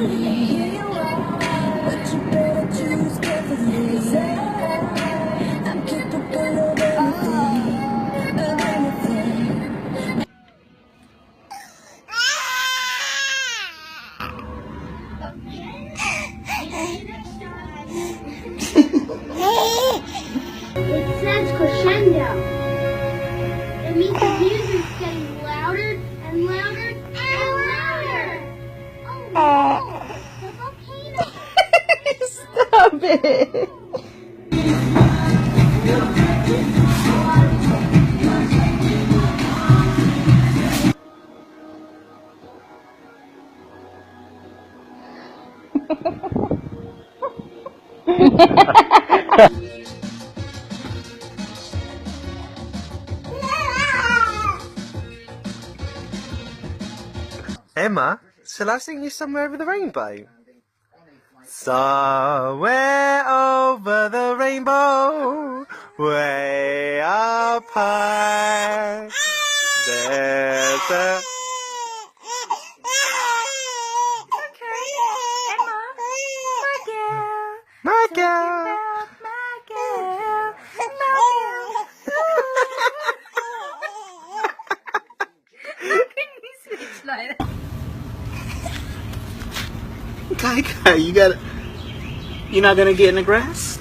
Here you are, but you better choose carefully. 'Cause I'm capable of anything, of anything. It says crescendo. It means the music's getting louder and louder and louder. Oh no, the volcano. Stop it. Emma, shall I sing you Somewhere Over the Rainbow? Somewhere over the rainbow, way up high, there's a... My girl. Okay, you're not gonna get in the grass?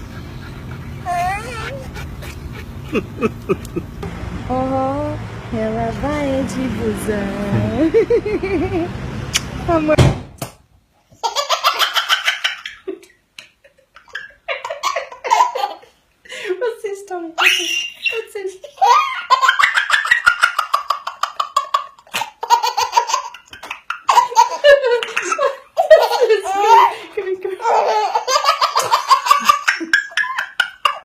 Oh, ela vai de busão. Amor. Vocês estão... Vocês...